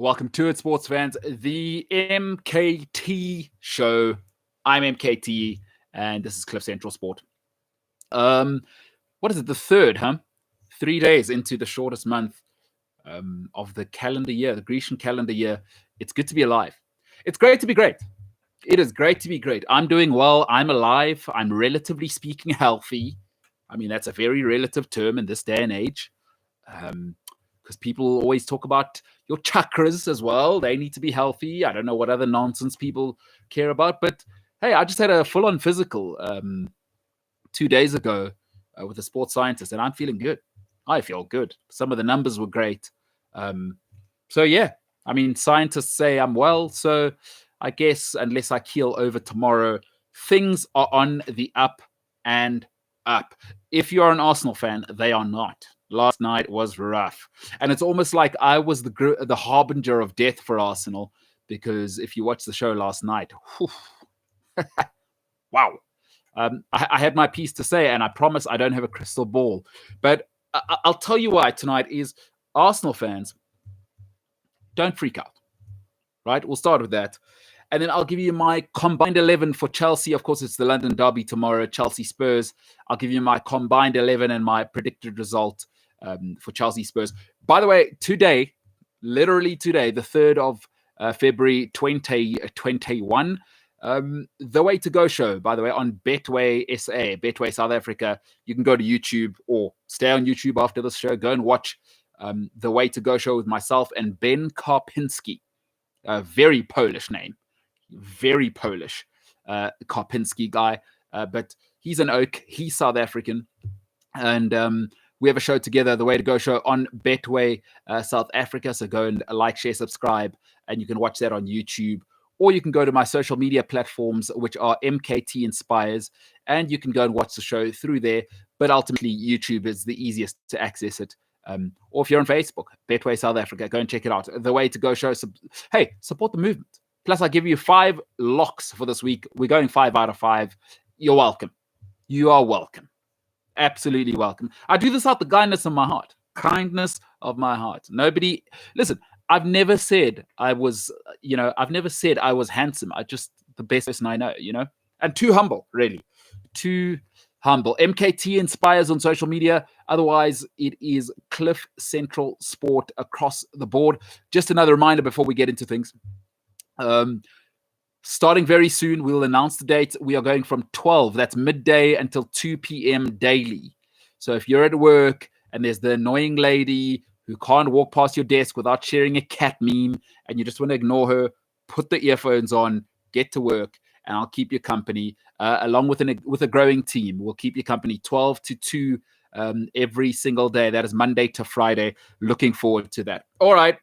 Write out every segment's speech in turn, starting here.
Welcome to it, sports fans. The MKT Show. I'm MKT, and this is Cliff Central Sport. Um, what is it? The third, huh? 3 days into the shortest month of the calendar year, the Grecian calendar year. It's good to be alive. It's great to be great. It is great to be great. I'm doing well. I'm alive. I'm relatively speaking healthy. I mean, that's a very relative term in this day and age. Because people always talk about your chakras as well. They need to be healthy. I don't know what other nonsense people care about, but hey, I just had a full-on physical 2 days ago with a sports scientist, and I'm feeling good. I feel good. Some of the numbers were great. So yeah, I mean, scientists say I'm well, so I guess unless I keel over tomorrow, things are on the up and up. If you're an Arsenal fan, they are not. Last night was rough, and it's almost like I was the harbinger of death for Arsenal, because if you watched the show last night, wow. I had my piece to say, and I promise I don't have a crystal ball. But I'll tell you why tonight is Arsenal fans, don't freak out, right? We'll start with that. And then I'll give you my combined 11 for Chelsea. Of course, it's the London Derby tomorrow, Chelsea Spurs. I'll give you my combined 11 and my predicted result for Chelsea Spurs. By the way, today, literally today, the 3rd of February 2021, the Way to Go show, by the way, on Betway SA, Betway South Africa. You can go to YouTube or stay on YouTube after this show. Go and watch the Way to Go show with myself and Ben Karpinski. A very Polish name. Very Polish Karpinski guy. But he's an oak. He's South African. And we have a show together, the Way to Go show on Betway South Africa. So go and like, share, subscribe, and you can watch that on YouTube. Or you can go to my social media platforms, which are MKT Inspires, and you can go and watch the show through there. But ultimately, YouTube is the easiest to access it. Or if you're on Facebook, Betway South Africa, go and check it out. The Way to Go show. Hey, support the movement. Plus, I give you 5 locks for this week. We're going 5 out of 5. You're welcome. You are welcome. Absolutely welcome. I do this out the kindness of my heart. Kindness of my heart. Nobody, listen, I've never said I was, I've never said I was handsome. I just the best person I know, and too humble, really. Too humble. MKT Inspires on social media. Otherwise, it is Cliff Central Sport across the board. Just another reminder before we get into things. Starting very soon, we'll announce the date. We are going from 12, that's midday, until 2 p.m. daily. So if you're at work and there's the annoying lady who can't walk past your desk without sharing a cat meme and you just want to ignore her, put the earphones on, get to work, and I'll keep you company, along with a growing team. We'll keep you company 12 to 2 every single day. That is Monday to Friday. Looking forward to that. All right.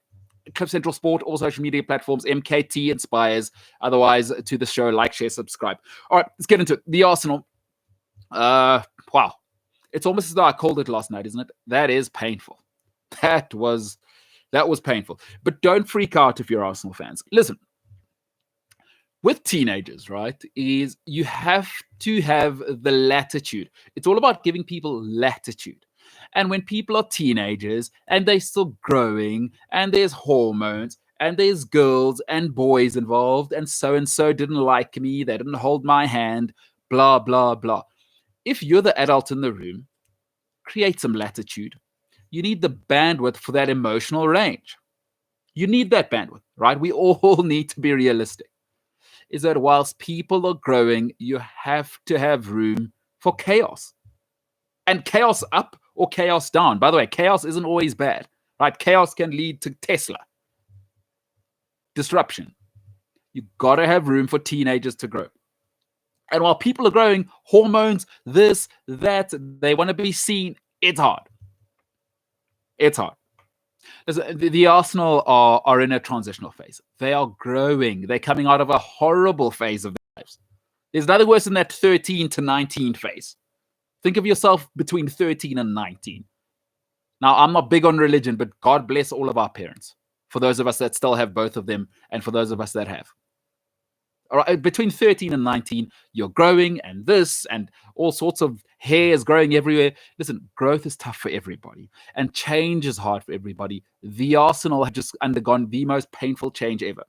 Cliff Central Sport, all social media platforms, MKT Inspires. Otherwise, to the show, like, share, subscribe. All right, let's get into it. The Arsenal. Wow. It's almost as though I called it last night, isn't it? That is painful. That was painful. But don't freak out if you're Arsenal fans. Listen, with teenagers, right, is you have to have the latitude. It's all about giving people latitude. And when people are teenagers and they're still growing and there's hormones and there's girls and boys involved and so didn't like me, they didn't hold my hand, blah, blah, blah. If you're the adult in the room, create some latitude. You need the bandwidth for that emotional range. You need that bandwidth, right? We all need to be realistic. Is that whilst people are growing, you have to have room for chaos. And chaos up or chaos down. By the way, chaos isn't always bad, right? Chaos can lead to Tesla. Disruption. You've got to have room for teenagers to grow. And while people are growing, hormones, this, that, they want to be seen, it's hard. It's hard. The Arsenal are in a transitional phase. They are growing. They're coming out of a horrible phase of their lives. There's nothing worse than that 13 to 19 phase. Think of yourself between 13 and 19. Now, I'm not big on religion, but God bless all of our parents. For those of us that still have both of them, and for those of us that have. All right, between 13 and 19, you're growing and this and all sorts of hair is growing everywhere. Listen, growth is tough for everybody and change is hard for everybody. The Arsenal have just undergone the most painful change ever.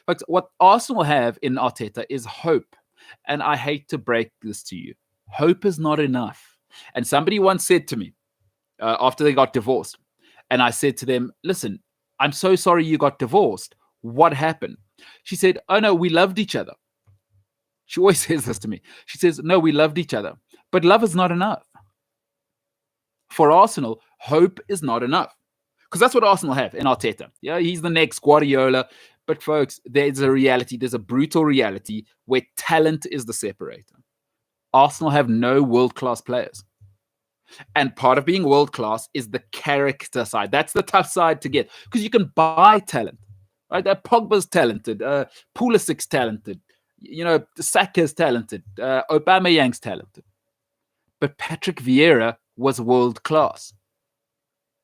But what Arsenal have in Arteta is hope. And I hate to break this to you. Hope is not enough. And somebody once said to me after they got divorced, and I said to them, listen, I'm so sorry you got divorced. What happened? She said, oh no, we loved each other. She always says this to me. She says, no, we loved each other. But love is not enough. For Arsenal, hope is not enough. Because that's what Arsenal have in Arteta. Yeah, he's the next Guardiola. But folks, there's a reality. There's a brutal reality where talent is the separator. Arsenal have no world-class players. And part of being world-class is the character side. That's the tough side to get. Because you can buy talent. Right? Pogba's talented. Pulisic's talented. Saka's talented. Aubameyang's talented. But Patrick Vieira was world-class.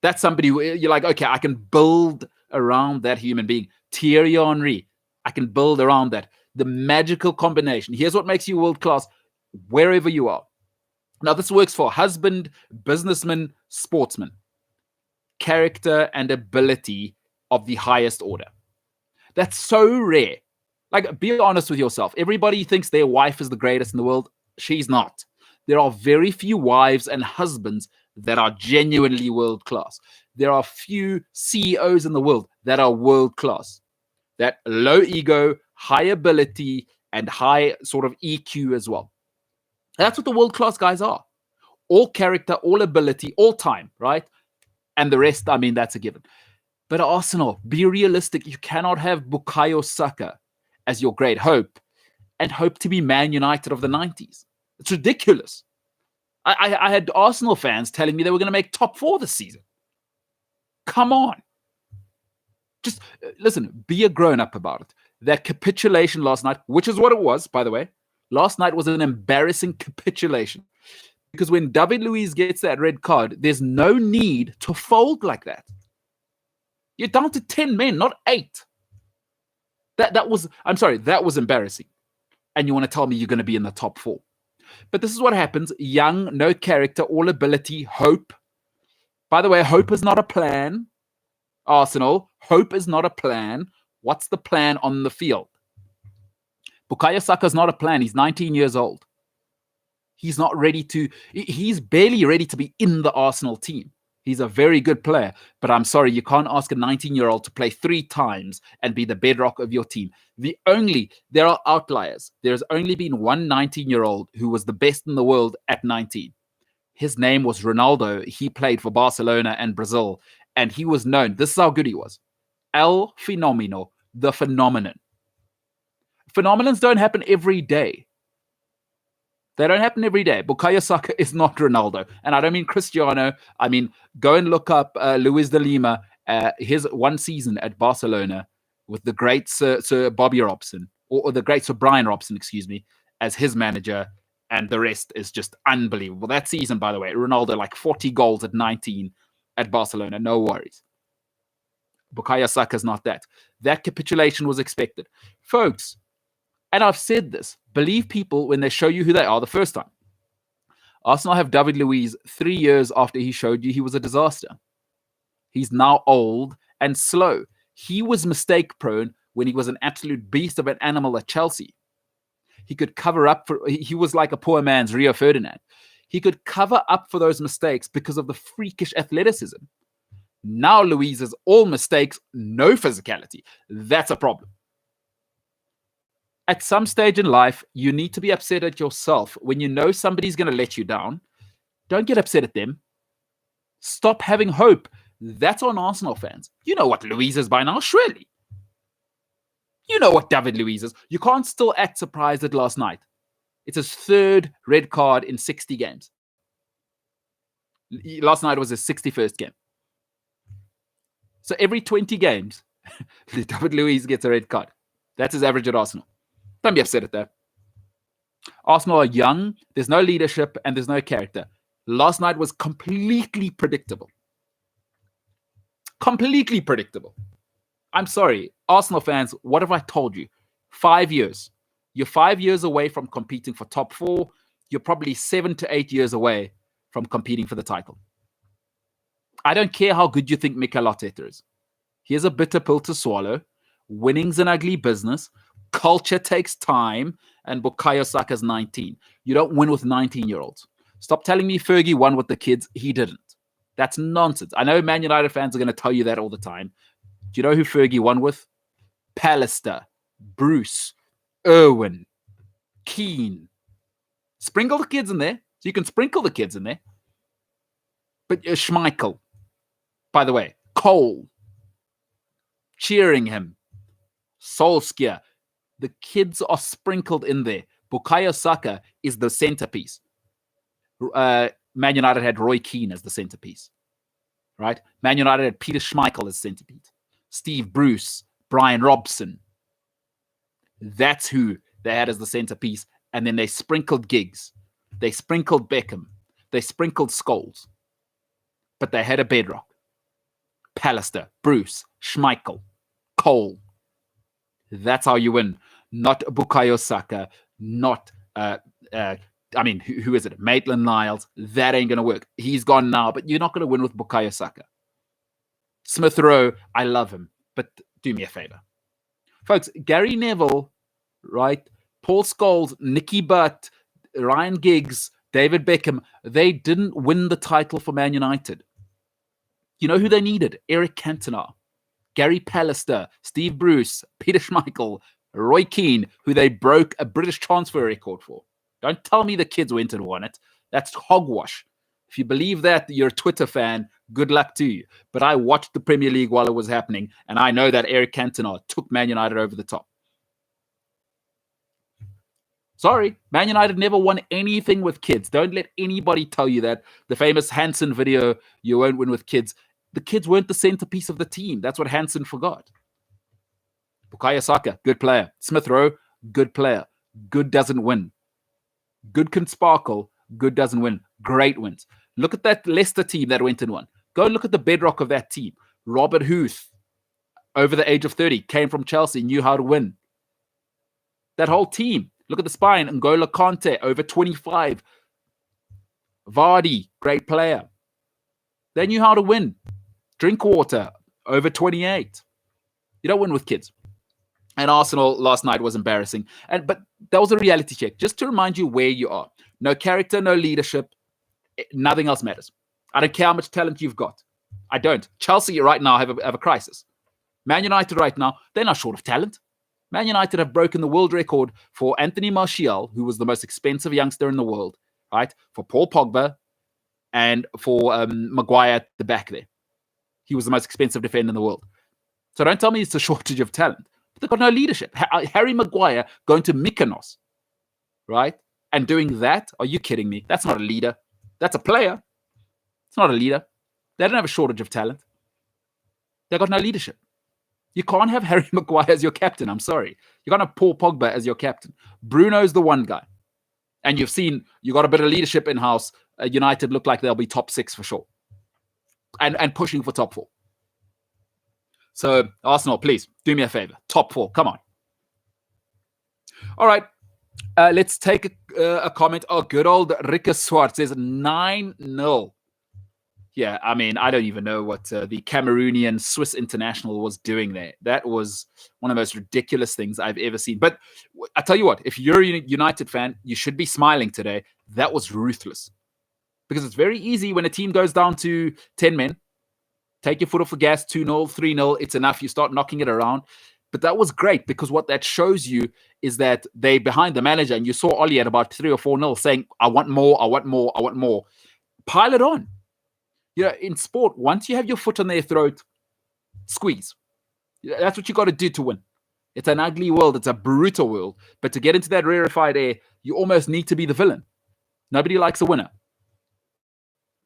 That's somebody who you're like, okay, I can build around that human being. Thierry Henry, I can build around that. The magical combination. Here's what makes you world-class wherever you are. Now, this works for husband, businessman, sportsman. Character and ability of the highest order. That's so rare. Like, be honest with yourself. Everybody thinks their wife is the greatest in the world. She's not. There are very few wives and husbands that are genuinely world-class. There are few CEOs in the world that are world-class. That low ego, high ability, and high sort of EQ as well. That's what the world-class guys are. All character, all ability, all time, right? And the rest, I mean, that's a given. But Arsenal, be realistic. You cannot have Bukayo Saka as your great hope and hope to be Man United of the 90s. It's ridiculous. I had Arsenal fans telling me they were going to make top 4 this season. Come on. Just listen, be a grown-up about it. That capitulation last night, which is what it was, by the way, last night was an embarrassing capitulation. Because when David Luiz gets that red card, there's no need to fold like that. You're down to 10 men, not 8. That was embarrassing. And you want to tell me you're going to be in the top 4. But this is what happens. Young, no character, all ability, hope. By the way, hope is not a plan. Arsenal, hope is not a plan. What's the plan on the field? Bukayo Saka is not a plan. He's 19 years old. He's barely ready to be in the Arsenal team. He's a very good player, but I'm sorry, you can't ask a 19-year-old to play 3 times and be the bedrock of your team. There are outliers. There's only been one 19-year-old who was the best in the world at 19. His name was Ronaldo. He played for Barcelona and Brazil, and he was known. This is how good he was. El Fenomeno, the phenomenon. Phenomenons don't happen every day. They don't happen every day. Bukayo Saka is not Ronaldo. And I don't mean Cristiano. I mean, go and look up Luis de Lima, his one season at Barcelona with the great Sir Bobby Robson, or the great Sir Brian Robson, as his manager. And the rest is just unbelievable. That season, by the way, Ronaldo, like 40 goals at 19 at Barcelona. No worries. Bukayo Saka is not that. That capitulation was expected. Folks, and I've said this, believe people when they show you who they are the first time. Arsenal have David Luiz 3 years after he showed you he was a disaster. He's now old and slow. He was mistake prone when he was an absolute beast of an animal at Chelsea. He could cover up he was like a poor man's Rio Ferdinand. He could cover up for those mistakes because of the freakish athleticism. Now Luiz is all mistakes, no physicality. That's a problem. At some stage in life, you need to be upset at yourself when you know somebody's going to let you down. Don't get upset at them. Stop having hope. That's on Arsenal fans. You know what Luiz is by now, surely. You know what David Luiz is. You can't still act surprised at last night. It's his 3rd red card in 60 games. Last night was his 61st game. So every 20 games, David Luiz gets a red card. That's his average at Arsenal. Don't be upset at that. Arsenal are young, there's no leadership, and there's no character. Last night was completely predictable. Completely predictable. I'm sorry, Arsenal fans, what have I told you? 5 years. You're 5 years away from competing for top 4. You're probably 7 to 8 years away from competing for the title. I don't care how good you think Mikel Arteta is. Here's a bitter pill to swallow. Winning's an ugly business. Culture takes time. And Bukayo Saka's 19. You don't win with 19-year-olds. Stop telling me Fergie won with the kids. He didn't. That's nonsense. I know Man United fans are going to tell you that all the time. Do you know who Fergie won with? Pallister, Bruce, Irwin, Keane. Sprinkle the kids in there. So you can sprinkle the kids in there. But Schmeichel, by the way, Cole, cheering him, Solskjaer. The kids are sprinkled in there. Bukayo Saka is the centerpiece. Man United had Roy Keane as the centerpiece, right? Man United had Peter Schmeichel as centerpiece. Steve Bruce, Brian Robson. That's who they had as the centerpiece. And then they sprinkled Giggs. They sprinkled Beckham. They sprinkled Scholes. But they had a bedrock. Pallister, Bruce, Schmeichel, Cole. That's how you win. Not Bukayo Saka, not, who is it? Maitland-Niles. That ain't going to work. He's gone now, but you're not going to win with Bukayo Saka. Smith Rowe, I love him, but do me a favor. Folks, Gary Neville, right? Paul Scholes, Nicky Butt, Ryan Giggs, David Beckham, they didn't win the title for Man United. You know who they needed? Eric Cantona, Gary Pallister, Steve Bruce, Peter Schmeichel, Roy Keane, who they broke a British transfer record for. Don't tell me the kids went and won it. That's hogwash. If you believe that, you're a Twitter fan, good luck to you. But I watched the Premier League while it was happening, and I know that Eric Cantona took Man United over the top. Sorry, Man United never won anything with kids. Don't let anybody tell you that. The famous Hansen video, you won't win with kids. The kids weren't the centerpiece of the team. That's what Hansen forgot. Bukayo Saka, good player. Smith Rowe, good player. Good doesn't win. Good can sparkle. Good doesn't win. Great wins. Look at that Leicester team that went and won. Go and look at the bedrock of that team. Robert Huth, over the age of 30, came from Chelsea, knew how to win. That whole team. Look at the spine. N'Golo Kante, over 25. Vardy, great player. They knew how to win. Drinkwater, over 28. You don't win with kids. And Arsenal last night was embarrassing. But that was a reality check. Just to remind you where you are. No character, no leadership. Nothing else matters. I don't care how much talent you've got. I don't. Chelsea right now have a crisis. Man United right now, they're not short of talent. Man United have broken the world record for Anthony Martial, who was the most expensive youngster in the world, right? For Paul Pogba and for Maguire at the back there. He was the most expensive defender in the world. So don't tell me it's a shortage of talent. But they've got no leadership. Harry Maguire going to Mykonos, right? And doing that? Are you kidding me? That's not a leader. That's a player. It's not a leader. They don't have a shortage of talent. They've got no leadership. You can't have Harry Maguire as your captain. I'm sorry. You can't have Paul Pogba as your captain. Bruno's the one guy. And you've seen, you got a bit of leadership in-house. United look like they'll be top 6 for sure. And pushing for top 4. So, Arsenal, please, do me a favor. Top 4, come on. All right. Let's take a comment. Oh, good old Rikke Swart says 9-0. Yeah, I mean, I don't even know what the Cameroonian Swiss international was doing there. That was one of the most ridiculous things I've ever seen. But I tell you what, if you're a United fan, you should be smiling today. That was ruthless. Because it's very easy when a team goes down to 10 men, take your foot off the gas, 2-0, 3-0, it's enough. You start knocking it around. But that was great because what that shows you is that they behind the manager, and you saw Oli at about 3 or 4-0 saying, I want more, I want more, I want more. Pile it on. You know, in sport, once you have your foot on their throat, squeeze. That's what you got to do to win. It's an ugly world. It's a brutal world. But to get into that rarefied air, you almost need to be the villain. Nobody likes a winner.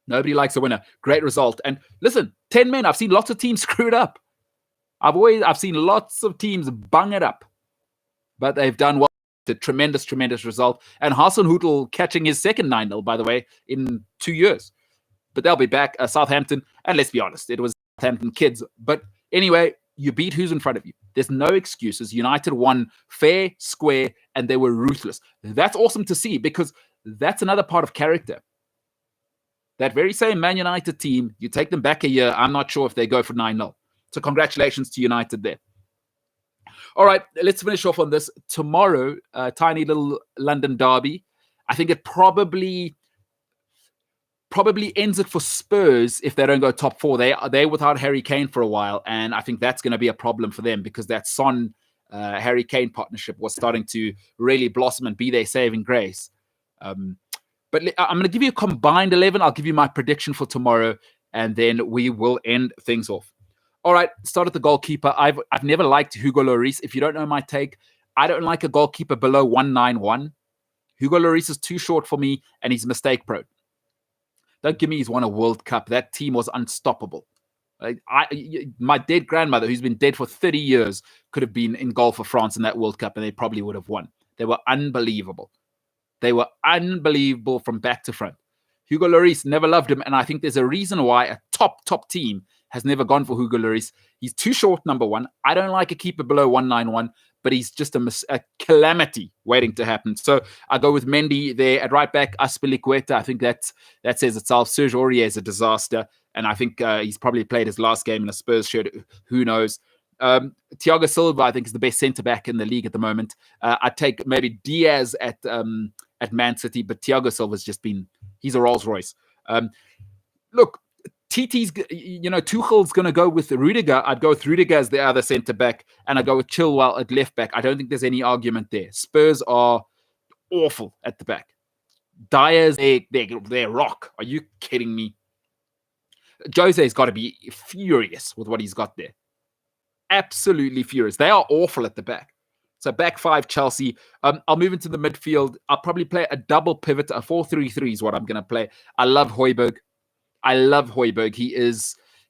Nobody likes a winner. Great result. And listen, 10 men. I've seen lots of teams screw it up. I've seen lots of teams bung it up. But they've done well. It's a tremendous, tremendous result. And Hasenhüttl catching his second 9-0, by the way, in 2 years. But they'll be back. Southampton, and let's be honest, it was Southampton kids. But anyway, You beat who's in front of you. There's no excuses. United won fair, square, and they were ruthless. That's awesome to see because that's another part of character. That very same Man United team, you take them back a year, I'm not sure if they go for 9-0. So congratulations to United there. All right, let's finish off on this. Tomorrow, tiny little London derby. I think it probably ends it for Spurs if they don't go top 4. They're without Harry Kane for a while, and I think that's going to be a problem for them because that Son Harry Kane partnership was starting to really blossom and be their saving grace. But I'm going to give you a combined 11. I'll give you my prediction for tomorrow, and then we will end things off. All right, start at the goalkeeper. I've never liked Hugo Lloris. If you don't know my take, I don't like a goalkeeper below 191. Hugo Lloris is too short for me, and he's mistake prone. Don't give me he's won a World Cup. That team was unstoppable. My dead grandmother, who's been dead for 30 years, could have been in goal for France in that World Cup, and they probably would have won. They were unbelievable. They were unbelievable from back to front. Hugo Lloris, never loved him, and I think there's a reason why a top team has never gone for Hugo Lloris. He's too short, number one. I don't like a keeper below 191, but he's just a calamity waiting to happen. So I go with Mendy there at right back, Azpilicueta. I think that says itself. Serge Aurier is a disaster, and I think he's probably played his last game in a Spurs shirt. Who knows? Thiago Silva, I think, is the best centre-back in the league at the moment. I'd take maybe Diaz at Man City, but Thiago Silva's just been... He's a Rolls-Royce. Look, TT's, Tuchel's going to go with Rudiger. I'd go with Rudiger as the other centre-back, and I'd go with Chilwell at left-back. I don't think there's any argument there. Spurs are awful at the back. Dyer's their rock. Are you kidding me? Jose's got to be furious with what he's got there. Absolutely furious. They are awful at the back. So back 5, Chelsea. I'll move into the midfield. I'll probably play a double pivot. A 4-3-3 is what I'm going to play. I love Højbjerg.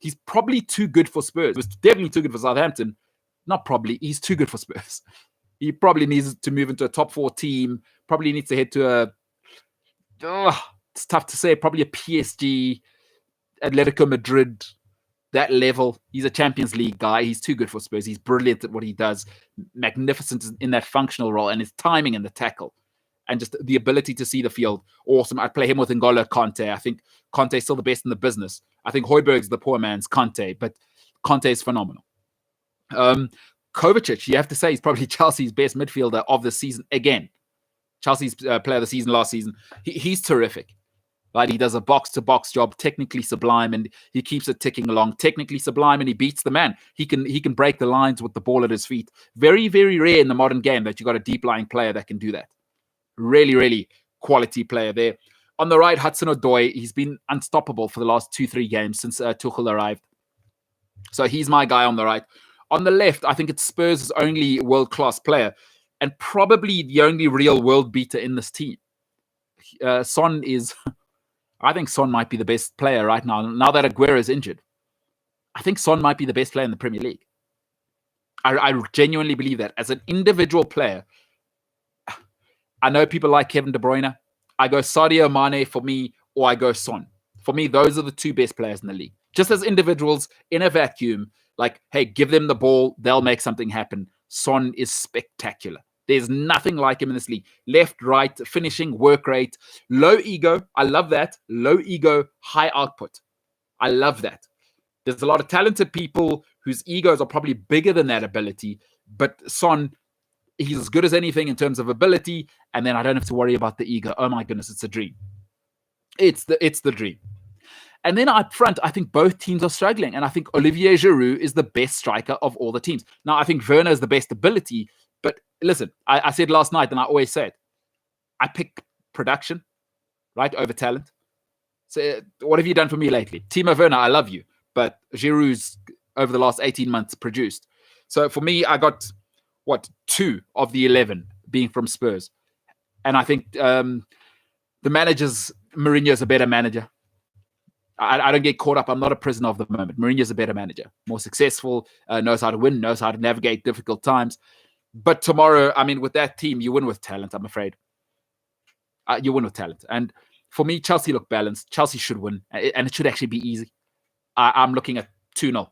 He's probably too good for Spurs. He's definitely too good for Southampton. Not probably. He's too good for Spurs. He probably needs to move into a top 4 team. Probably needs to head to it's tough to say. Probably a PSG, Atletico Madrid, that level. He's a Champions League guy. He's too good for Spurs. He's brilliant at what he does. Magnificent in that functional role, and his timing in the tackle. And just the ability to see the field, awesome. I'd play him with N'Golo Kante. I think Kante's still the best in the business. I think Højbjerg's the poor man's Kante, but Kante is phenomenal. Kovacic, you have to say, he's probably Chelsea's best midfielder of the season again. Chelsea's player of the season last season. He's terrific. Right? He does a box-to-box job, technically sublime, and he keeps it ticking along. Technically sublime, and he beats the man. He can break the lines with the ball at his feet. Very, very rare in the modern game that you got a deep-lying player that can do that. Really, really quality player there. On the right, Hudson-Odoi. He's been unstoppable for the last 2-3 games since Tuchel arrived. So he's my guy on the right. On the left, I think it's Spurs' only world-class player and probably the only real world beater in this team. Son is... I think Son might be the best player right now that Aguero is injured. I think Son might be the best player in the Premier League. I genuinely believe that. As an individual player, I know people like Kevin De Bruyne. I go Sadio Mane for me, or I go Son. For me, those are the 2 best players in the league. Just as individuals in a vacuum, like, hey, give them the ball, they'll make something happen. Son is spectacular. There's nothing like him in this league. Left, right, finishing, work rate, low ego. I love that. Low ego, high output. I love that. There's a lot of talented people whose egos are probably bigger than that ability, but Son, he's as good as anything in terms of ability, and then I don't have to worry about the ego. Oh my goodness, it's a dream. It's the dream. And then up front, I think both teams are struggling, and I think Olivier Giroud is the best striker of all the teams. Now, I think Werner is the best ability, but listen, I said last night, and I always say it, I pick production, right, over talent. So what have you done for me lately? Timo Werner, I love you, but Giroud's over the last 18 months produced. So for me, I got, 2 of the 11 being from Spurs. And I think the managers, Mourinho's a better manager. I don't get caught up. I'm not a prisoner of the moment. Mourinho's a better manager, more successful, knows how to win, knows how to navigate difficult times. But tomorrow, I mean, with that team, you win with talent, I'm afraid. You win with talent. And for me, Chelsea look balanced. Chelsea should win, and it should actually be easy. I'm looking at 2-0.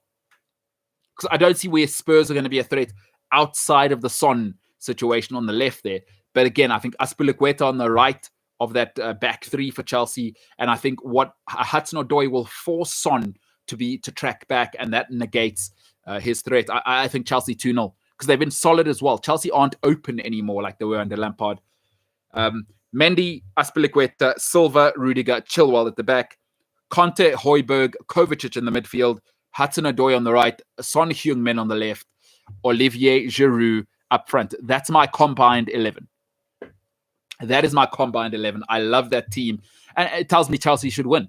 because I don't see where Spurs are going to be a threat outside of the Son situation on the left there. But again, I think Azpilicueta on the right of that back three for Chelsea, and I think what Hudson-Odoi will force Son to track back, and that negates his threat. I think Chelsea 2-0 because they've been solid as well. Chelsea aren't open anymore like they were under Lampard. Mendy, Azpilicueta, Silva, Rudiger, Chilwell at the back, Conte, Højbjerg, Kovacic in the midfield, Hudson-Odoi on the right, Son Heung-min on the left, Olivier Giroud up front. That's my combined 11. That is my combined 11. I love that team. And it tells me Chelsea should win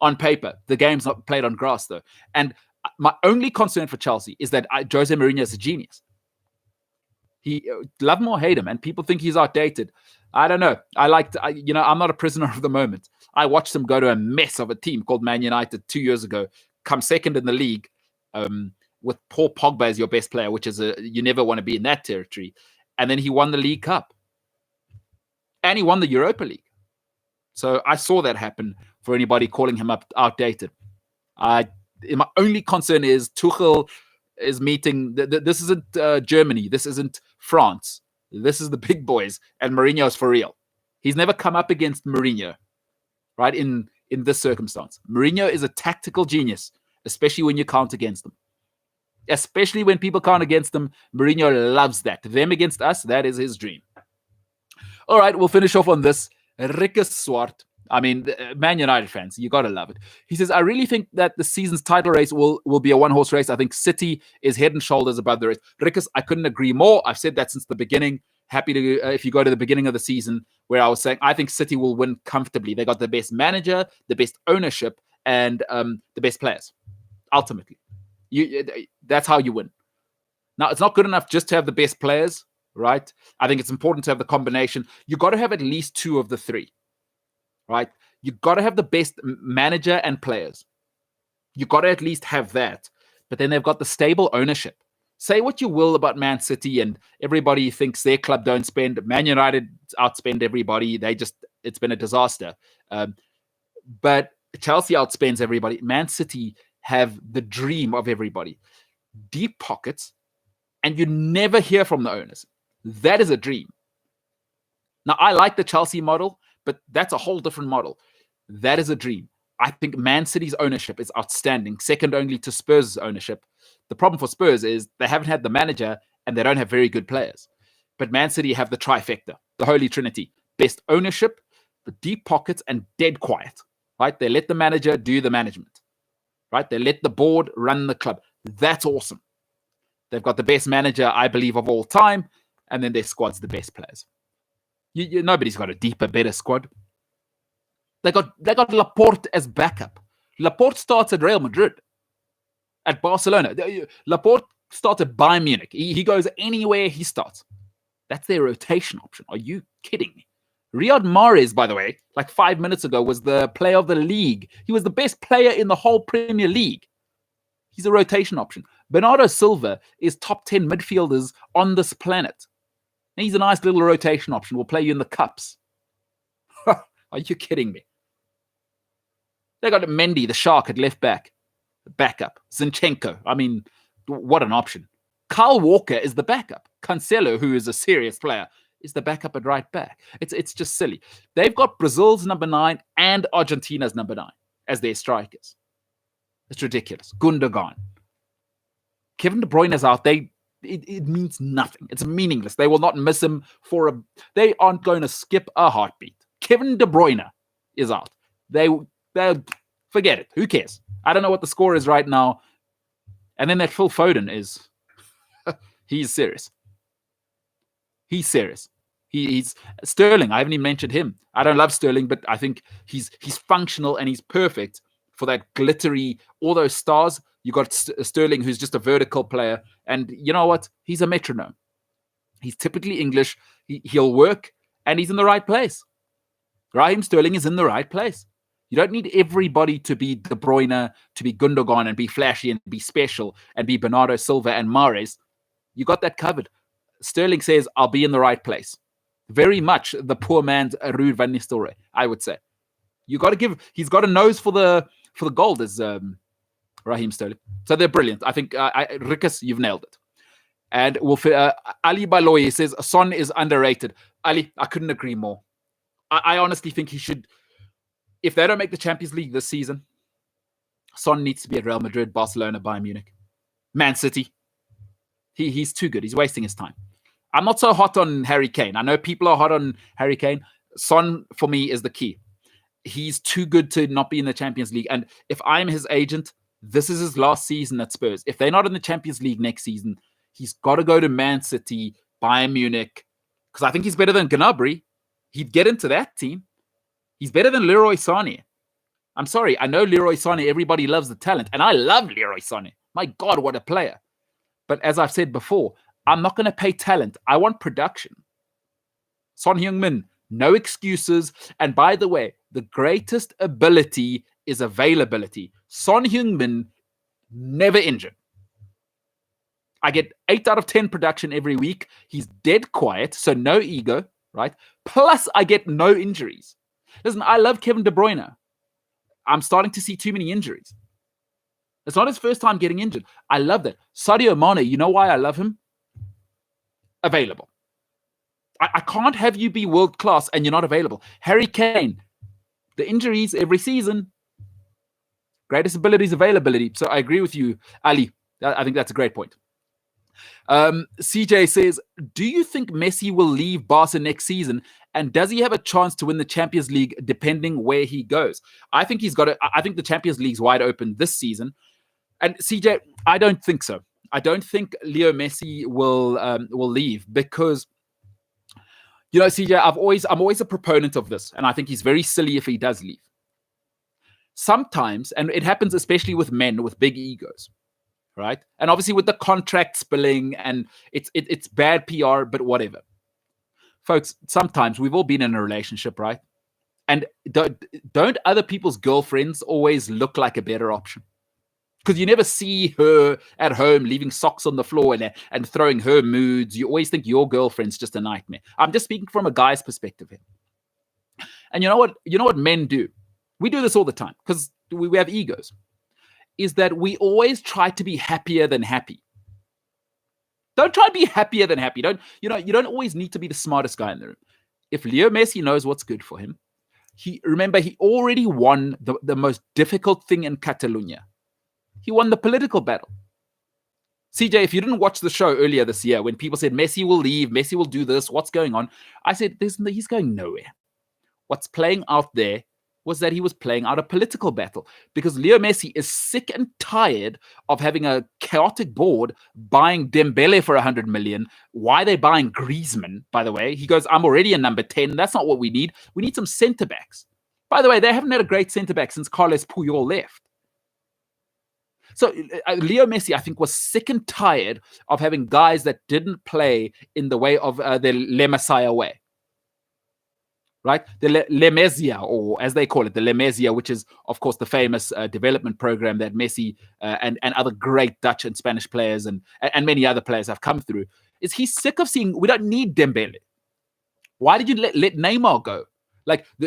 on paper. The game's not played on grass, though. And my only concern for Chelsea is that Jose Mourinho is a genius. He love him or hate him, and people think he's outdated. I don't know. I'm not a prisoner of the moment. I watched him go to a mess of a team called Man United 2 years ago, come second in the league with Paul Pogba as your best player, which is you never want to be in that territory. And then he won the League Cup. And he won the Europa League. So I saw that happen for anybody calling him up outdated. My only concern is Tuchel is meeting. This isn't Germany. This isn't France. This is the big boys. And Mourinho's for real. He's never come up against Mourinho, right, in this circumstance. Mourinho is a tactical genius, especially when you count against them. Especially when people count against them. Mourinho loves that. Them against us, that is his dream. All right, we'll finish off on this. Rikus Swart. I mean, Man United fans, you got to love it. He says, I really think that the season's title race will be a one-horse race. I think City is head and shoulders above the rest. Rikus, I couldn't agree more. I've said that since the beginning. Happy to, if you go to the beginning of the season, where I was saying, I think City will win comfortably. They got the best manager, the best ownership, and the best players. Ultimately. That's how you win. Now, it's not good enough just to have the best players, right? I think it's important to have the combination. You got to have at least two of the three, right? You got to have the best manager and players. You got to at least have that. But then they've got the stable ownership. Say what you will about Man City, and everybody thinks their club don't spend. Man United outspend everybody. It's been a disaster. But Chelsea outspends everybody. Man City have the dream of everybody. Deep pockets, and you never hear from the owners. That is a dream. Now, I like the Chelsea model, but that's a whole different model. That is a dream. I think Man City's ownership is outstanding, second only to Spurs' ownership. The problem for Spurs is they haven't had the manager and they don't have very good players. But Man City have the trifecta, the Holy Trinity. Best ownership, the deep pockets, and dead quiet. Right? They let the manager do the management. Right? They let the board run the club. That's awesome. They've got the best manager, I believe, of all time. And then their squad's the best players. Nobody's got a deeper, better squad. They got Laporte as backup. Laporte starts at Real Madrid, at Barcelona. Laporte starts at Bayern Munich. He goes anywhere he starts. That's their rotation option. Are you kidding me? Riyad Mahrez, by the way, like 5 minutes ago, was the player of the league. He was the best player in the whole Premier League. He's a rotation option. Bernardo Silva is top 10 midfielders on this planet. He's a nice little rotation option. We'll play you in the cups. Are you kidding me? They got Mendy, the shark, at left back. Backup. Zinchenko. I mean, what an option. Kyle Walker is the backup. Cancelo, who is a serious player, is the backup at right back. It's just silly. They've got Brazil's number 9 and Argentina's number 9 as their strikers. It's ridiculous. Gundogan. Kevin De Bruyne is out. It means nothing. It's meaningless. They will not miss him they aren't going to skip a heartbeat. Kevin De Bruyne is out. They forget it. Who cares? I don't know what the score is right now. And then that Phil Foden is, he's serious. He's serious. He's Sterling. I haven't even mentioned him. I don't love Sterling, but I think he's functional and he's perfect for that glittery, all those stars. You got Sterling, who's just a vertical player. And you know what? He's a metronome. He's typically English. He'll work, and he's in the right place. Raheem Sterling is in the right place. You don't need everybody to be De Bruyne, to be Gundogan, and be flashy, and be special, and be Bernardo Silva and Mahrez. You got that covered. Sterling says, I'll be in the right place. Very much the poor man's Ruud van Nistelrooy, I would say. He's got a nose for the gold, as Raheem Sterling. So they're brilliant. I think, Rikus, you've nailed it. And Ali Baloyi says, Son is underrated. Ali, I couldn't agree more. I honestly think he should, if they don't make the Champions League this season, Son needs to be at Real Madrid, Barcelona, Bayern Munich, Man City. He's too good. He's wasting his time. I'm not so hot on Harry Kane. I know people are hot on Harry Kane. Son, for me, is the key. He's too good to not be in the Champions League. And if I'm his agent, this is his last season at Spurs. If they're not in the Champions League next season, he's got to go to Man City, Bayern Munich, because I think he's better than Gnabry. He'd get into that team. He's better than Leroy Sané. I'm sorry. I know Leroy Sané, everybody loves the talent, and I love Leroy Sané. My God, what a player. But as I've said before, I'm not going to pay talent. I want production. Son Heung-min, no excuses. And by the way, the greatest ability is availability. Son Heung-min, never injured. I get 8 out of 10 production every week. He's dead quiet, so no ego, right? Plus, I get no injuries. Listen, I love Kevin De Bruyne. I'm starting to see too many injuries. It's not his first time getting injured. I love that. Sadio Mane, you know why I love him? Available. I can't have you be world-class and you're not available. Harry Kane, the injuries every season. Greatest ability is availability. So I agree with you, Ali. I think that's a great point. CJ says, do you think Messi will leave Barca next season? And does he have a chance to win the Champions League depending where he goes? I think he's got it. I think the Champions League's wide open this season. And CJ, I don't think so. I don't think Leo Messi will leave because, you know, CJ, I'm always a proponent of this, and I think he's very silly if he does leave. Sometimes, and it happens especially with men with big egos, right? And obviously with the contract spilling, and it's bad PR, but whatever. Folks, sometimes we've all been in a relationship, right? And don't other people's girlfriends always look like a better option? Because you never see her at home leaving socks on the floor and throwing her moods. You always think your girlfriend's just a nightmare. I'm just speaking from a guy's perspective here. And you know what? You know what men do? We do this all the time because we have egos. Is that we always try to be happier than happy. Don't try to be happier than happy. You don't always need to be the smartest guy in the room. If Leo Messi knows what's good for him, he already won the most difficult thing in Catalonia. He won the political battle. CJ, if you didn't watch the show earlier this year, when people said Messi will leave, Messi will do this, what's going on? I said, he's going nowhere. What's playing out there was that he was playing out a political battle because Leo Messi is sick and tired of having a chaotic board buying Dembele for 100 million. Why are they buying Griezmann, by the way? He goes, I'm already a number 10. That's not what we need. We need some centre backs. By the way, they haven't had a great centre back since Carles Puyol left. So Leo Messi, I think, was sick and tired of having guys that didn't play in the way of the Le Masia way. Right? The Le Masia, or as they call it, the Le Masia, which is, of course, the famous development program that Messi and other great Dutch and Spanish players and many other players have come through, is he's sick of seeing, we don't need Dembele. Why did you let Neymar go?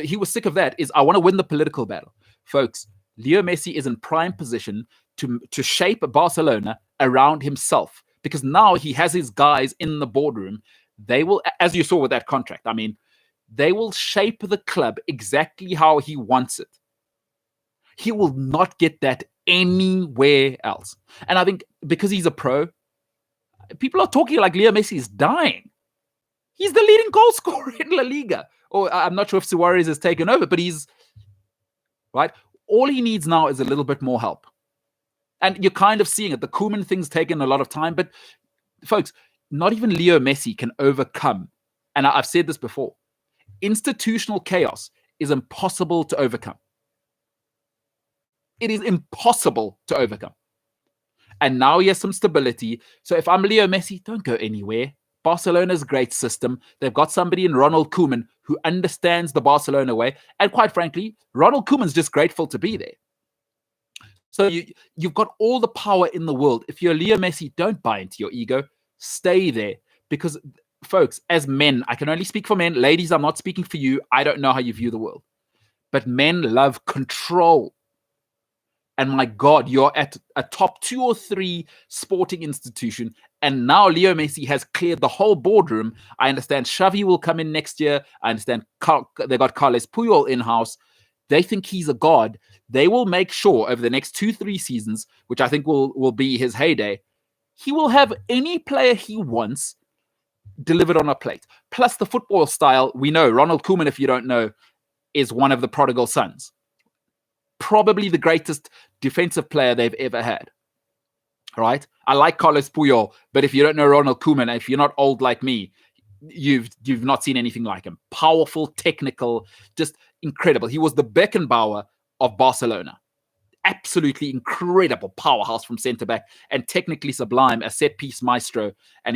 He was sick of that, I want to win the political battle. Folks, Leo Messi is in prime position to shape Barcelona around himself because now he has his guys in the boardroom. They will, as you saw with that contract, they will shape the club exactly how he wants it. He will not get that anywhere else. And I think because he's a pro, people are talking like Leo Messi is dying. He's the leading goal scorer in La Liga. Or I'm not sure if Suarez has taken over, but he's right. All he needs now is a little bit more help. And you're kind of seeing it. The Koeman thing's taken a lot of time, but folks, not even Leo Messi can overcome. And I've said this before. Institutional chaos is impossible to overcome. It is impossible to overcome. And now he has some stability. So if I'm Leo Messi, don't go anywhere. Barcelona's a great system. They've got somebody in Ronald Koeman who understands the Barcelona way. And quite frankly, Ronald Koeman's just grateful to be there. So you've got all the power in the world. If you're Leo Messi, don't buy into your ego. Stay there. Because, folks, as men, I can only speak for men. Ladies, I'm not speaking for you. I don't know how you view the world. But men love control. And my God, you're at a top 2 or 3 sporting institution. And now Leo Messi has cleared the whole boardroom. I understand Xavi will come in next year. I understand they got Carles Puyol in-house. They think he's a god. They will make sure over the next 2-3 seasons, which I think will be his heyday, he will have any player he wants delivered on a plate. Plus the football style, we know Ronald Koeman, if you don't know, is one of the prodigal sons. Probably the greatest defensive player they've ever had. Right? I like Carlos Puyol, but if you don't know Ronald Koeman, if you're not old like me, you've not seen anything like him. Powerful, technical, just incredible. He was the Beckenbauer of Barcelona. Absolutely incredible powerhouse from centre back and technically sublime, a set piece maestro. And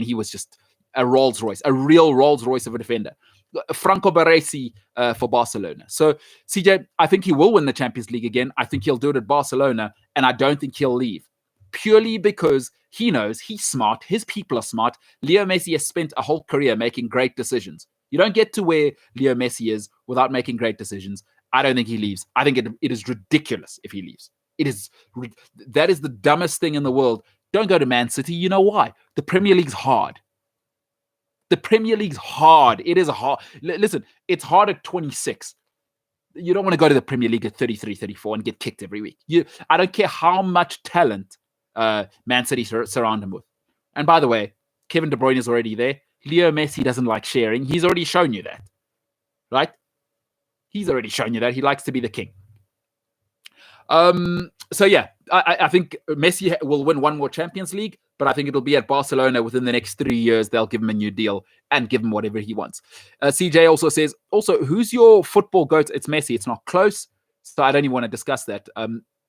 he was just a Rolls Royce, a real Rolls Royce of a defender. Franco Baresi for Barcelona. So, CJ, I think he will win the Champions League again. I think he'll do it at Barcelona, and I don't think he'll leave. Purely because he knows he's smart, his people are smart. Leo Messi has spent a whole career making great decisions. You don't get to where Leo Messi is without making great decisions. I don't think he leaves. I think it is ridiculous if he leaves. That is the dumbest thing in the world. Don't go to Man City. You know why? The Premier League's hard. The Premier League's hard. It is hard. Listen, it's hard at 26. You don't want to go to the Premier League at 33, 34 and get kicked every week. I don't care how much talent Man City surround him with. And by the way, Kevin De Bruyne is already there. Leo Messi doesn't like sharing. He's already shown you that. Right? He's already shown you that. He likes to be the king. So yeah, I think Messi will win one more Champions League, but I think it'll be at Barcelona within the next 3 years. They'll give him a new deal and give him whatever he wants. CJ also says, who's your football GOAT? It's Messi. It's not close, so I don't even want to discuss that.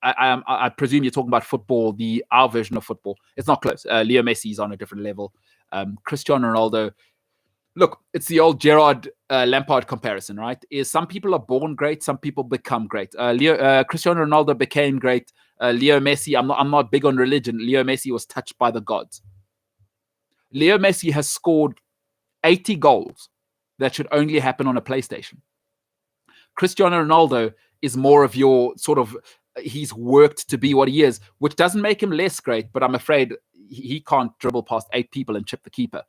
I presume you're talking about football, our version of football. It's not close. Leo Messi is on a different level. Cristiano Ronaldo. Look, it's the old Gerrard Lampard comparison, right? Is some people are born great, some people become great. Cristiano Ronaldo became great. Leo Messi, I'm not big on religion. Leo Messi was touched by the gods. Leo Messi has scored 80 goals that should only happen on a PlayStation. Cristiano Ronaldo is more of your sort of, he's worked to be what he is, which doesn't make him less great, but I'm afraid he can't dribble past 8 people and chip the keeper.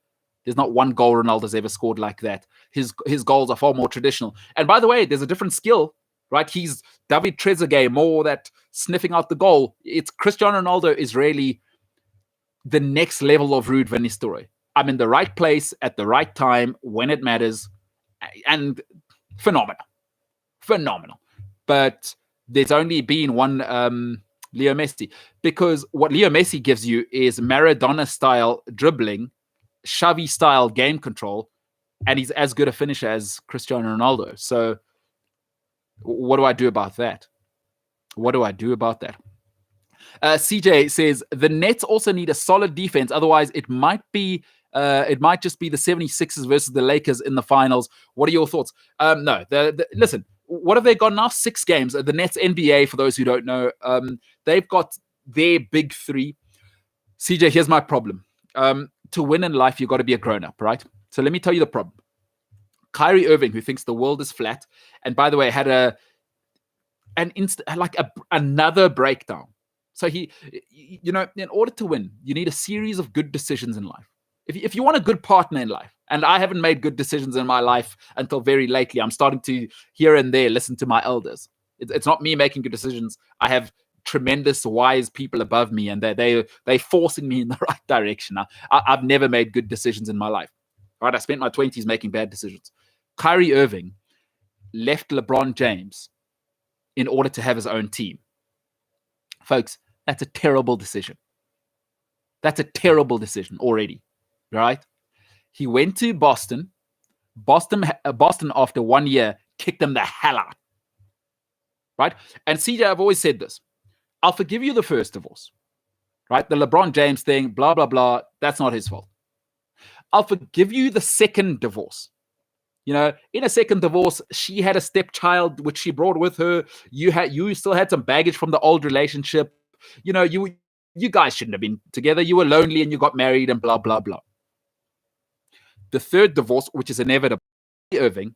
There's not one goal Ronaldo's ever scored like that. His goals are far more traditional. And by the way, there's a different skill, right? He's David Trezeguet, more that sniffing out the goal. It's Cristiano Ronaldo is really the next level of Ruud van Nistelrooy. I'm in the right place at the right time when it matters. And phenomenal. But there's only been one Leo Messi. Because what Leo Messi gives you is Maradona-style dribbling, Xavi-style game control, and he's as good a finisher as Cristiano Ronaldo. So what do I do about that? CJ says, the Nets also need a solid defense. Otherwise, it might just be the 76ers versus the Lakers in the finals. What are your thoughts? No. Listen, what have they got now? 6 games. The Nets NBA, for those who don't know, they've got their big 3. CJ, here's my problem. To win in life, you've got to be a grown-up, right? So let me tell you the problem. Kyrie Irving, who thinks the world is flat, and by the way, had another breakdown. So he, in order to win, you need a series of good decisions in life. If you want a good partner in life, and I haven't made good decisions in my life until very lately, I'm starting to here and there listen to my elders. It's not me making good decisions. I have tremendous wise people above me, and they're forcing me in the right direction. I've never made good decisions in my life. Right? I spent my 20s making bad decisions. Kyrie Irving left LeBron James in order to have his own team. Folks, that's a terrible decision. That's a terrible decision already, right? He went to Boston. Boston after 1 year kicked him the hell out, right? And CJ, I've always said this. I'll forgive you the first divorce, right? The LeBron James thing, blah, blah, blah. That's not his fault. I'll forgive you the second divorce. In a second divorce, she had a stepchild, which she brought with her. You still had some baggage from the old relationship. You guys shouldn't have been together. You were lonely and you got married and blah, blah, blah. The third divorce, which is inevitable, Irving,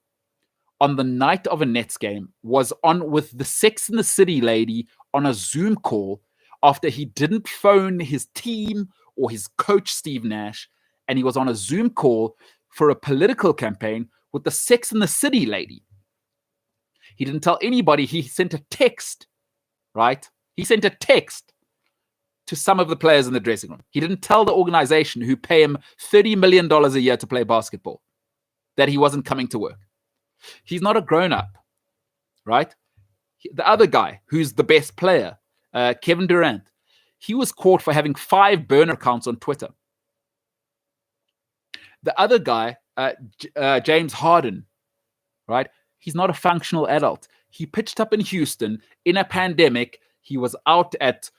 on the night of a Nets game, was on with the Sex and the City lady on a Zoom call after he didn't phone his team or his coach, Steve Nash, and he was on a Zoom call for a political campaign with the Sex and the City lady. He didn't tell anybody. He sent a text, right? He sent a text to some of the players in the dressing room. He didn't tell the organization who pay him $30 million a year to play basketball that he wasn't coming to work. He's not a grown-up, right? The other guy, who's the best player, Kevin Durant, he was caught for having 5 burner accounts on Twitter. The other guy, James Harden, right? He's not a functional adult. He pitched up in Houston in a pandemic. He was out at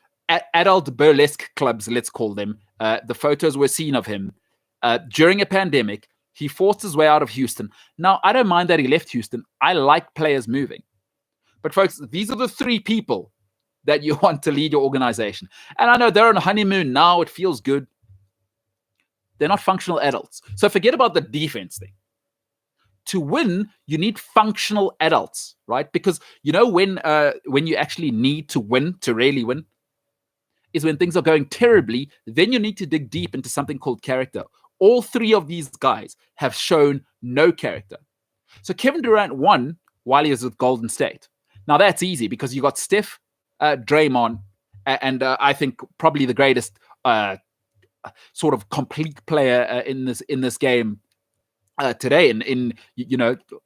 adult burlesque clubs, let's call them. The photos were seen of him during a pandemic. He forced his way out of Houston. Now, I don't mind that he left Houston. I like players moving. But folks, these are the 3 people that you want to lead your organization. And I know they're on a honeymoon now. It feels good. They're not functional adults. So forget about the defense thing. To win, you need functional adults, right? Because you know when you actually need to win, to really win, is when things are going terribly. Then you need to dig deep into something called character. All 3 of these guys have shown no character. So Kevin Durant won while he was with Golden State. Now that's easy because you got Steph, Draymond, and I think probably the greatest sort of complete player in this game today.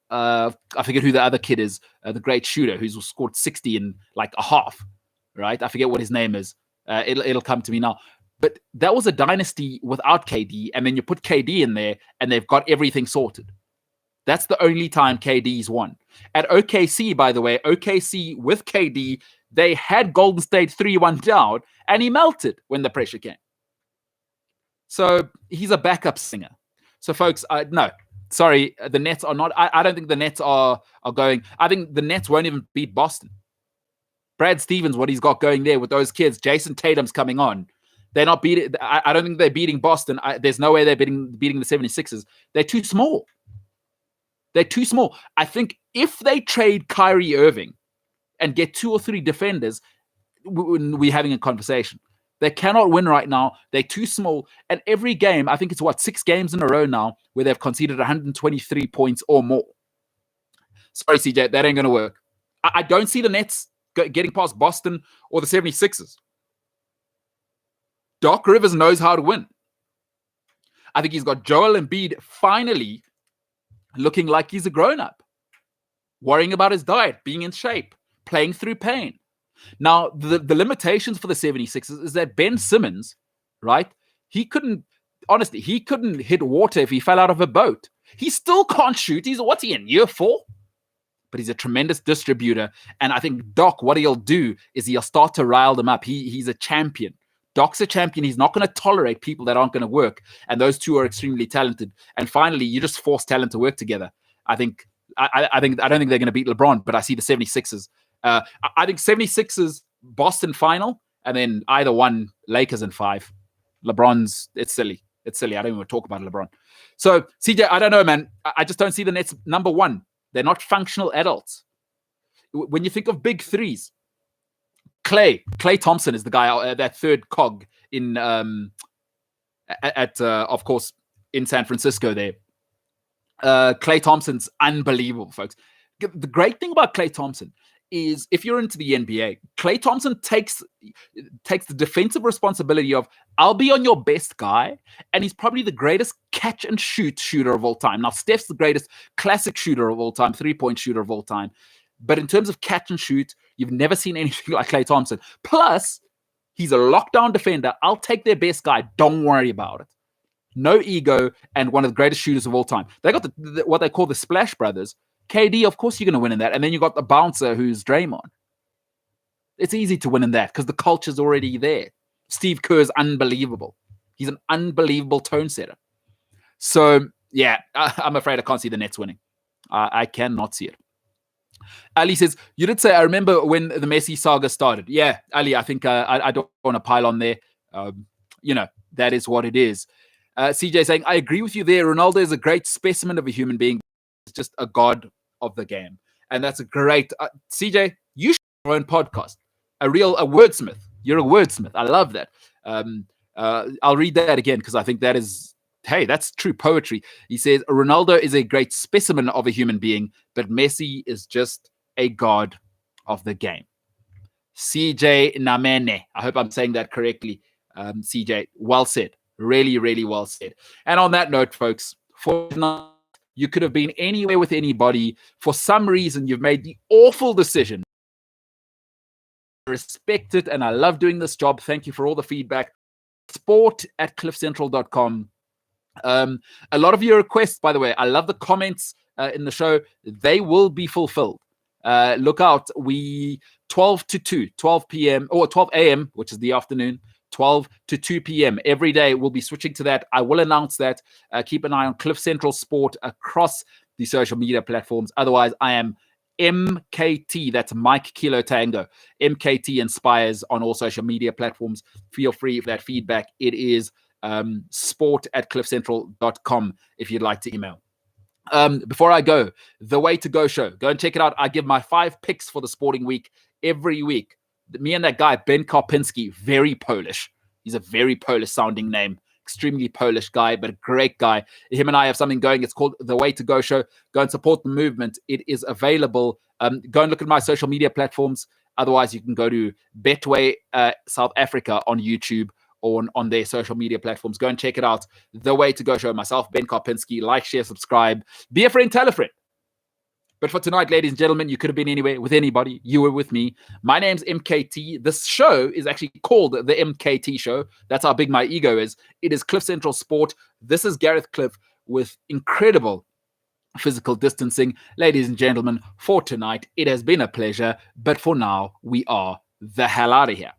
I forget who the other kid is, the great shooter who's scored 60 in like a half, right? I forget what his name is. It'll come to me now. But that was a dynasty without KD, and then you put KD in there, and they've got everything sorted. That's the only time KD's won. At OKC, by the way, OKC with KD, they had Golden State 3-1 down, and he melted when the pressure came. So he's a backup singer. So folks, no, sorry, the Nets are not. I don't think the Nets are going. I think the Nets won't even beat Boston. Brad Stevens, what he's got going there with those kids, Jason Tatum's coming on. They're not beating. I don't think they're beating Boston. There's no way they're beating the 76ers. They're too small. They're too small. I think if they trade Kyrie Irving and get 2 or 3 defenders, we're having a conversation. They cannot win right now. They're too small. And every game, I think it's 6 games in a row now where they've conceded 123 points or more. Sorry, CJ, that ain't going to work. I don't see the Nets getting past Boston or the 76ers. Doc Rivers knows how to win. I think he's got Joel Embiid finally looking like he's a grown-up, worrying about his diet, being in shape, playing through pain. Now, the limitations for the 76ers is that Ben Simmons, right? He couldn't hit water if he fell out of a boat. He still can't shoot. What's he in, year 4? But he's a tremendous distributor. And I think Doc, what he'll do is he'll start to rile them up. He's a champion. Doc's a champion. He's not going to tolerate people that aren't going to work. And those two are extremely talented. And finally, you just force talent to work together. I don't think they're going to beat LeBron, but I see the 76ers. I think 76ers Boston final, and then either one Lakers in 5. LeBron's, it's silly. It's silly. I don't even want to talk about LeBron. So, CJ, I don't know, man. I just don't see the Nets number 1. They're not functional adults. When you think of big threes, Klay Thompson is the guy, that third cog in, of course, in San Francisco there. Klay Thompson's unbelievable, folks. The great thing about Klay Thompson is if you're into the NBA, Klay Thompson takes the defensive responsibility of, I'll be on your best guy, and he's probably the greatest catch and shoot shooter of all time. Now, Steph's the greatest classic shooter of all time, 3-point shooter of all time. But in terms of catch and shoot, you've never seen anything like Klay Thompson. Plus, he's a lockdown defender. I'll take their best guy. Don't worry about it. No ego, and one of the greatest shooters of all time. They got what they call the Splash Brothers. KD, of course you're going to win in that. And then you got the bouncer who's Draymond. It's easy to win in that because the culture's already there. Steve Kerr's unbelievable. He's an unbelievable tone setter. So, yeah, I'm afraid I can't see the Nets winning. I cannot see it. Ali says, you did say, I remember when the Messi saga started. Yeah, Ali, I think I don't want to pile on there. That is what it is. CJ saying, I agree with you there. Ronaldo is a great specimen of a human being. He's just a god of the game. And that's a great... CJ, you should have your own podcast. a wordsmith. You're a wordsmith. I love that. I'll read that again because I think that is, hey, that's true poetry. He says, Ronaldo is a great specimen of a human being, but Messi is just a god of the game. CJ Namene. I hope I'm saying that correctly. CJ, well said. Really, really well said. And on that note, folks, for tonight, you could have been anywhere with anybody. For some reason, you've made the awful decision. I respect it, and I love doing this job. Thank you for all the feedback. sport@cliffcentral.com. A lot of your requests, by the way, I love the comments in the show. They will be fulfilled. Look out. 12 to 2, 12 p.m. or 12 a.m., which is the afternoon, 12 to 2 p.m. every day. We'll be switching to that. I will announce that. Keep an eye on Cliff Central Sport across the social media platforms. Otherwise, I am MKT. That's Mike Kilo Tango. MKT Inspires on all social media platforms. Feel free for that feedback. It is sport@cliffcentral.com if you'd like to email. Before I go, The Way to Go show. Go and check it out. I give my 5 picks for the sporting week every week. Me and that guy, Ben Karpinski, very Polish. He's a very Polish sounding name. Extremely Polish guy, but a great guy. Him and I have something going. It's called The Way to Go show. Go and support the movement. It is available. Go and look at my social media platforms. Otherwise, you can go to Betway South Africa on YouTube or on their social media platforms. Go and check it out. The Way to Go show. Myself, Ben Karpinski. Like, share, subscribe. Be a friend, tell a friend. But for tonight, ladies and gentlemen, you could have been anywhere with anybody. You were with me. My name's MKT. This show is actually called the MKT Show. That's how big my ego is. It is Cliff Central Sport. This is Gareth Cliff with incredible physical distancing. Ladies and gentlemen, for tonight, it has been a pleasure. But for now, we are the hell out of here.